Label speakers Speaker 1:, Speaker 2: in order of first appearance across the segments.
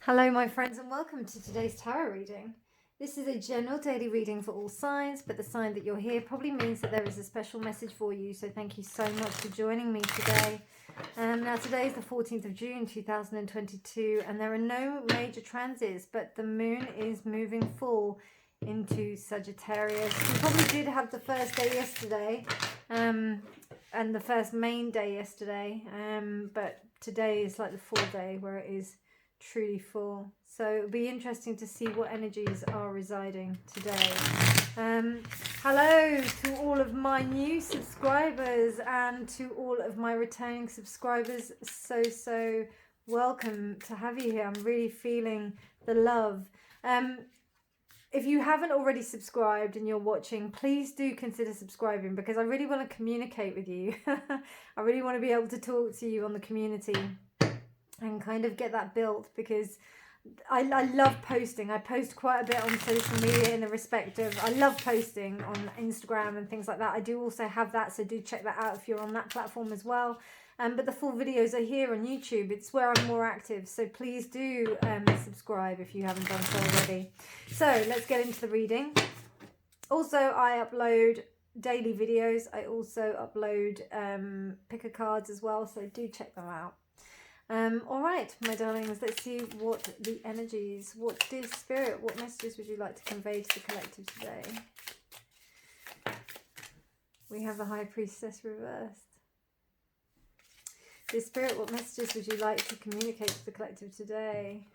Speaker 1: Hello, my friends, and welcome to today's tarot reading. This is a general daily reading for all signs, but the sign that you're here probably means that there is a special message for you. So thank you so much for joining me today. Now today is the 14th of June 2022, and there are no major transits, but the moon is moving full into Sagittarius. We probably did have the first day yesterday, and the first main day yesterday, but today is like the full day where it is truly full. So it'll be interesting to see what energies are residing today. Hello to all of my new subscribers and to all of my returning subscribers. So welcome to have you here. I'm really feeling the love. If you haven't already subscribed and you're watching, please do consider subscribing, because I really want to communicate with you. I really want to be able to talk to you on the community and kind of get that built, because I love posting. I post quite a bit on social media in the respect of, I love posting on Instagram and things like that. I do also have that, so do check that out if you're on that platform as well. But the full videos are here on YouTube. It's where I'm more active, so please do subscribe if you haven't done so already. So let's get into the reading. Also, I upload daily videos. I also upload picker cards as well, so do check them out. All right, my darlings, let's see what the energies, what dear spirit, what messages would you like to convey to the collective today? We have the High Priestess reversed. Dear spirit, what messages would you like to communicate to the collective today?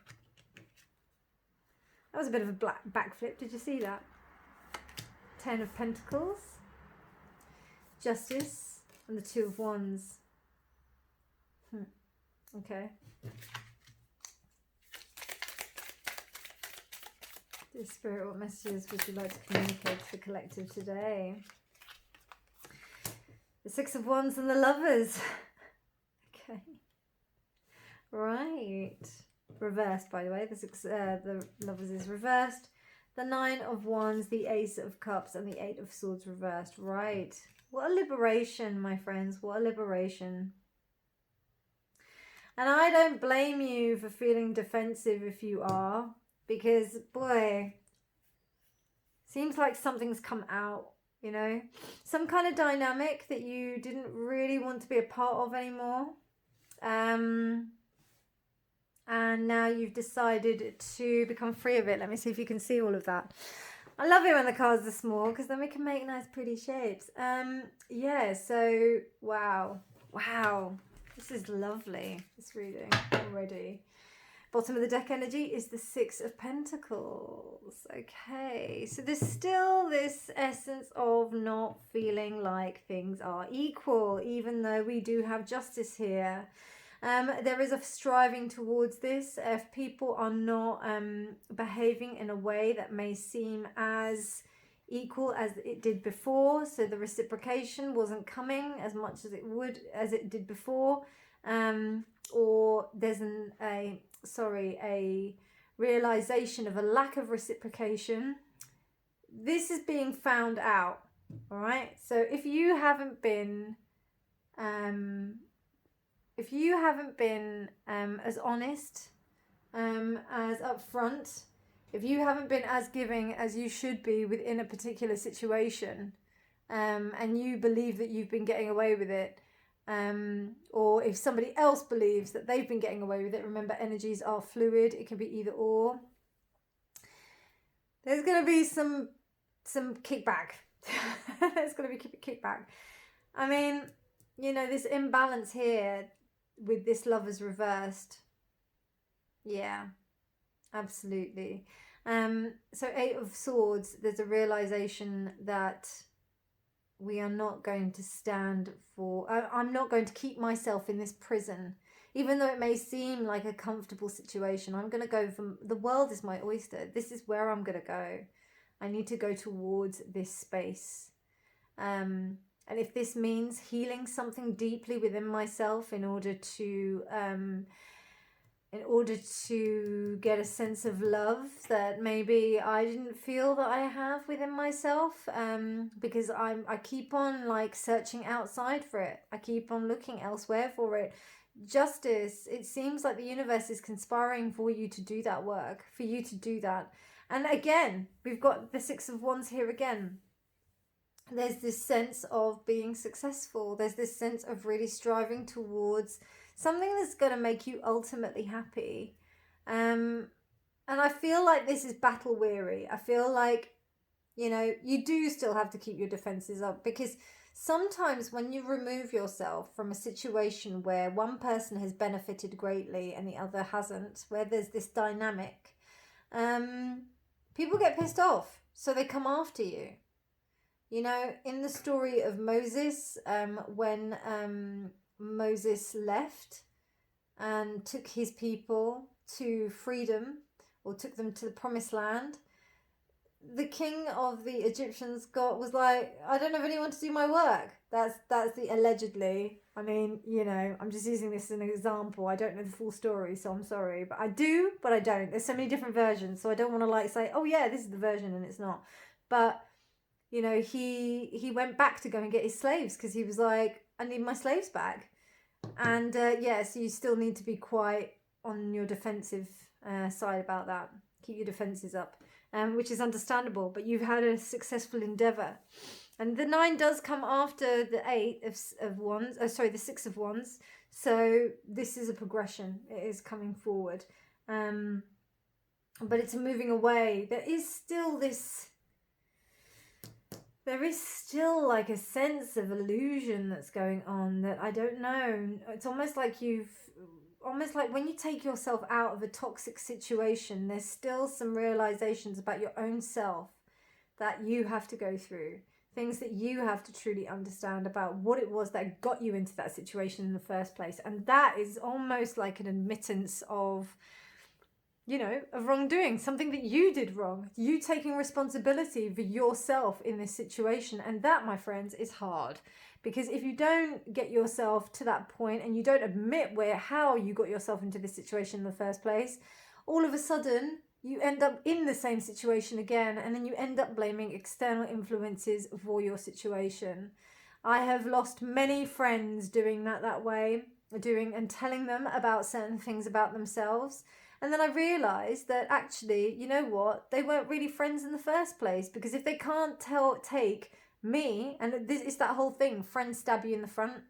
Speaker 1: That was a bit of a backflip, did you see that? Ten of Pentacles, Justice, and the Two of Wands. Okay. Dear Spirit, what messages would you like to communicate to the collective today? The Six of Wands and the Lovers. Okay. Right. Reversed, by the way. The Lovers is reversed. The Nine of Wands, the Ace of Cups, and the Eight of Swords reversed. Right. What a liberation, my friends. What a liberation. And I don't blame you for feeling defensive if you are, because, boy, seems like something's come out, you know? Some kind of dynamic that you didn't really want to be a part of anymore. And now you've decided to become free of it. Let me see if you can see all of that. I love it when the cards are small, because then we can make nice pretty shapes. Yeah, so, wow. This is lovely, this reading already. Bottom of the deck energy is the Six of Pentacles. Okay, so there's still this essence of not feeling like things are equal, even though we do have justice here. There is a striving towards this. If people are not behaving in a way that may seem as equal as it did before, so the reciprocation wasn't coming as much as it did before, or there's a realization of a lack of reciprocation. This is being found out. All right, so if you haven't been as honest, as upfront, if you haven't been as giving as you should be within a particular situation, and you believe that you've been getting away with it, or if somebody else believes that they've been getting away with it, remember, energies are fluid. It can be either or. There's going to be some kickback. There's going to be kickback. I mean, you know, this imbalance here with this Lovers reversed. Yeah, absolutely. So Eight of Swords, there's a realization that we are not going to stand for, I'm not going to keep myself in this prison, even though it may seem like a comfortable situation. I'm going to go from, the world is my oyster. This is where I'm going to go. I need to go towards this space. And if this means healing something deeply within myself in order to get a sense of love that maybe I didn't feel that I have within myself, because I keep on like searching outside for it. I keep on looking elsewhere for it. justice. It seems like the universe is conspiring for you to do that work, for you to do that. And again, we've got the Six of Wands here again. There's this sense of being successful. There's this sense of really striving towards something that's going to make you ultimately happy. And I feel like this is battle weary. I feel like, you know, you do still have to keep your defenses up, because sometimes when you remove yourself from a situation where one person has benefited greatly and the other hasn't, where there's this dynamic, people get pissed off, so they come after you. You know, in the story of Moses, when Moses left and took his people to freedom, or took them to the promised land, the king of the Egyptians was like, I don't have anyone to do my work. That's the allegedly. I mean, you know, I'm just using this as an example. I don't know the full story, so I'm sorry. But I do, but I don't. There's so many different versions, so I don't want to like say, oh yeah, this is the version, and it's not. But, you know, he went back to go and get his slaves, because he was like, I need my slaves back. And so you still need to be quite on your defensive side about that. Keep your defenses up. Which is understandable, but you've had a successful endeavor. And the 9 does come after the 8 of wands. The 6 of wands. So this is a progression. It is coming forward. But it's a moving away. There is still like a sense of illusion that's going on that I don't know. It's almost like when you take yourself out of a toxic situation, there's still some realizations about your own self that you have to go through. Things that you have to truly understand about what it was that got you into that situation in the first place. And that is almost like an admittance of, you know, of wrongdoing, something that you did wrong. You taking responsibility for yourself in this situation. And that, my friends, is hard. Because if you don't get yourself to that point and you don't admit how you got yourself into this situation in the first place, all of a sudden you end up in the same situation again, and then you end up blaming external influences for your situation. I have lost many friends doing that way, and telling them about certain things about themselves. And then I realised that actually, you know what, they weren't really friends in the first place, because if they can't take me, and this is that whole thing, friends stab you in the front.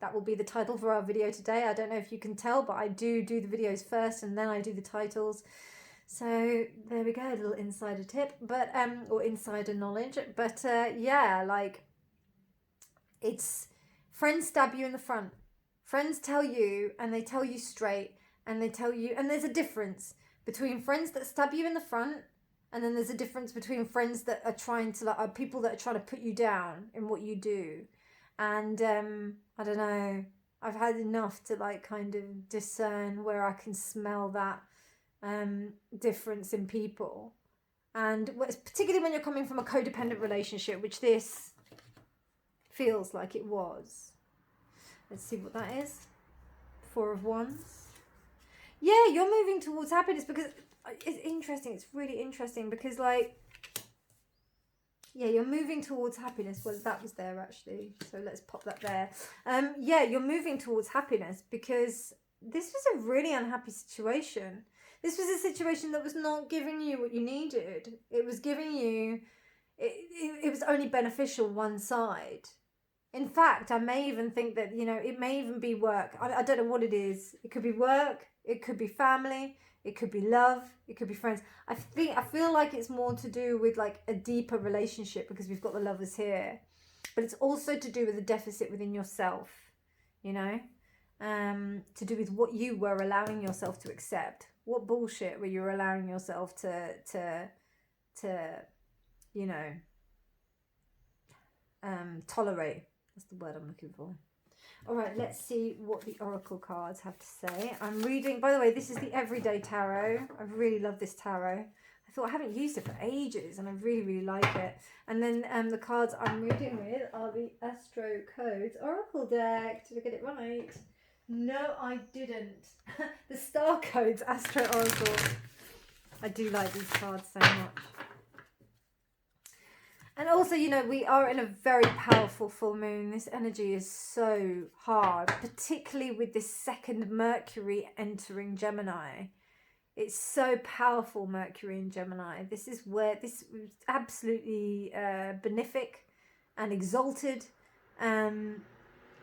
Speaker 1: That will be the title for our video today. I don't know if you can tell, but I do the videos first and then I do the titles. So there we go, a little insider tip, but or insider knowledge. But like, it's friends stab you in the front. Friends tell you, and they tell you straight, and they tell you, and there's a difference between friends that stab you in the front. And then there's a difference between friends that are trying to, like, are people that are trying to put you down in what you do. And I don't know, I've had enough to like kind of discern where I can smell that difference in people. And particularly when you're coming from a codependent relationship, which this feels like it was. Let's see what that is. 4 of Wands. Yeah, you're moving towards happiness, because it's interesting. It's really interesting because, like, yeah, you're moving towards happiness. Well, that was there actually, so let's pop that there. Yeah, you're moving towards happiness because this was a really unhappy situation. This was a situation that was not giving you what you needed. It was giving you, it was only beneficial one side. In fact, I may even think that, you know, it may even be work. I don't know what it is. It could be work. It could be family. It could be love. It could be friends. I feel like it's more to do with like a deeper relationship, because we've got the Lovers here. But it's also to do with a deficit within yourself, you know, to do with what you were allowing yourself to accept. What bullshit were you allowing yourself to you know, tolerate. That's the word I'm looking for. All right, let's see what the Oracle cards have to say. I'm reading, by the way, this is the Everyday Tarot. I really love this tarot. I thought I haven't used it for ages, and I really, really like it. And then the cards I'm reading with are the Astro Codes Oracle deck. Did I get it right? No, I didn't. The Star Codes Astro Oracle. I do like these cards so much. And also, you know, we are in a very powerful full moon. This energy is so hard, particularly with this second Mercury entering Gemini. It's so powerful, Mercury in Gemini. This is where this is absolutely benefic and exalted. And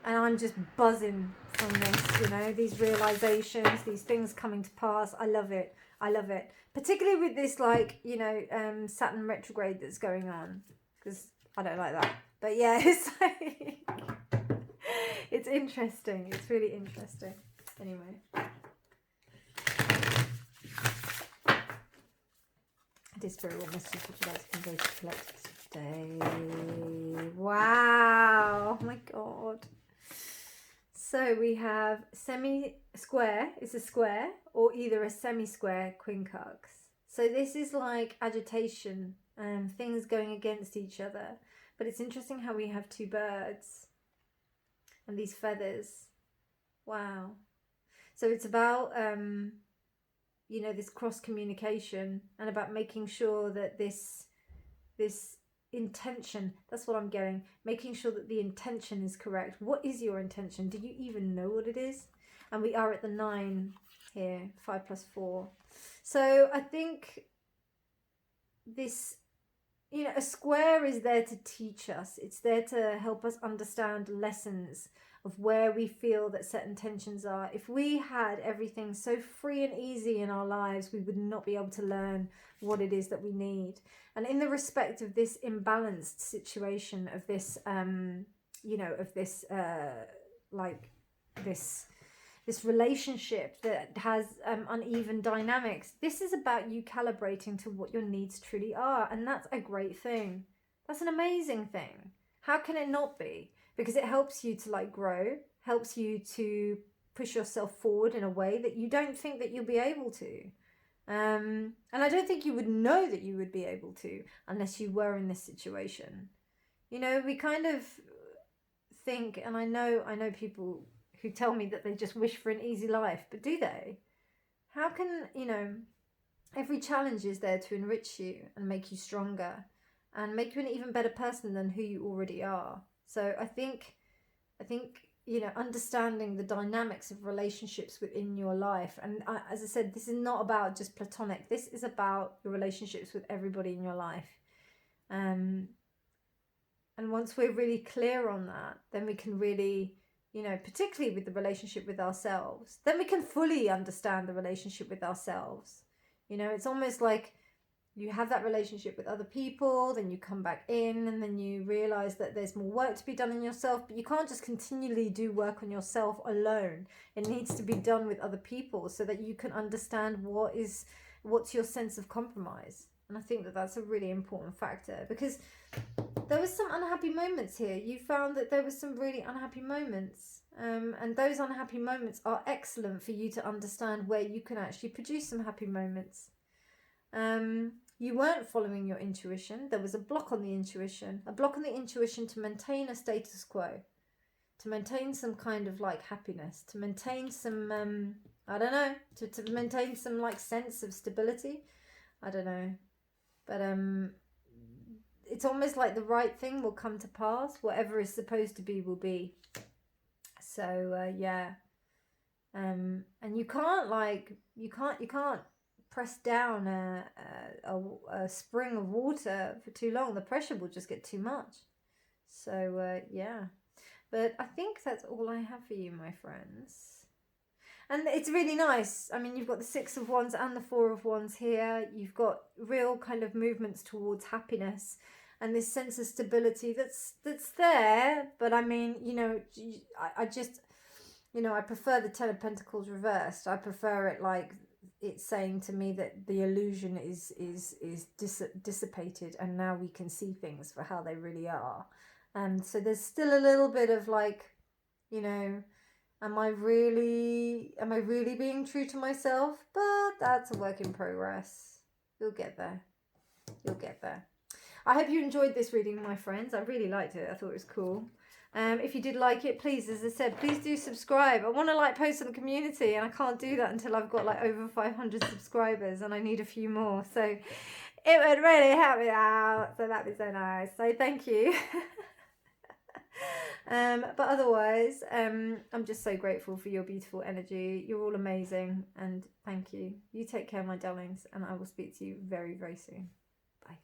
Speaker 1: I'm just buzzing from this, you know, these realizations, these things coming to pass. I love it. I love it. Particularly with this, like, you know, Saturn retrograde that's going on. Because I don't like that. But yeah, it's like, it's interesting. It's really interesting. Anyway. Dear Spirit, what message would you like to convey to collective today? Wow. Oh my God. So we have semi-square is a square, or either a semi-square quincunx. So this is like agitation and things going against each other. But it's interesting how we have two birds and these feathers. Wow. So it's about, you know, this cross communication and about making sure that this intention, that's what I'm getting, making sure that the intention is correct. What is your intention? Do you even know what it is? And we are at the 9 here, 5 plus 4. So I think this, you know, a square is there to teach us. It's there to help us understand lessons of where we feel that certain tensions are. If we had everything so free and easy in our lives, we would not be able to learn what it is that we need. And in the respect of this imbalanced situation, of this, you know, of this, like this relationship that has uneven dynamics, this is about you calibrating to what your needs truly are. And that's a great thing. That's an amazing thing. How can it not be? Because it helps you to like grow, helps you to push yourself forward in a way that you don't think that you'll be able to. And I don't think you would know that you would be able to unless you were in this situation. You know, we kind of think, and I know people who tell me that they just wish for an easy life, but do they? How can, you know, every challenge is there to enrich you and make you stronger and make you an even better person than who you already are. So I think, you know, understanding the dynamics of relationships within your life. And as I said, this is not about just platonic. This is about your relationships with everybody in your life. And once we're really clear on that, then we can really, you know, particularly with the relationship with ourselves, then we can fully understand the relationship with ourselves. You know, it's almost like you have that relationship with other people, then you come back in and then you realize that there's more work to be done in yourself, but you can't just continually do work on yourself alone. It needs to be done with other people so that you can understand what's your sense of compromise. And I think that that's a really important factor, because there was some unhappy moments here. You found that there was some really unhappy moments. And those unhappy moments are excellent for you to understand where you can actually produce some happy moments. You weren't following your intuition. There was a block on the intuition. A block on the intuition to maintain a status quo. To maintain some kind of like happiness. To maintain some, I don't know. To maintain some like sense of stability. I don't know. But it's almost like the right thing will come to pass. Whatever is supposed to be will be. So yeah. And you can't like, you can't press down a spring of water for too long. The pressure will just get too much. So yeah. But I think that's all I have for you, my friends. And it's really nice. I mean, you've got the 6 of Wands and the 4 of Wands here. You've got real kind of movements towards happiness and this sense of stability that's there. But I mean, you know, I just, you know, I prefer the 10 of Pentacles reversed. I prefer it like it's saying to me that the illusion is dissipated and now we can see things for how they really are. And so there's still a little bit of like, you know, am I really being true to myself? But that's a work in progress. You'll get there. You'll get there. I hope you enjoyed this reading, my friends. I really liked it. I thought it was cool. If you did like it, please, as I said, please do subscribe. I want to like post on the community, and I can't do that until I've got like over 500 subscribers, and I need a few more. So it would really help me out. So that'd be so nice. So thank you. But otherwise, I'm just so grateful for your beautiful energy. You're all amazing, and thank you. You take care, my darlings, and I will speak to you very, very soon. Bye.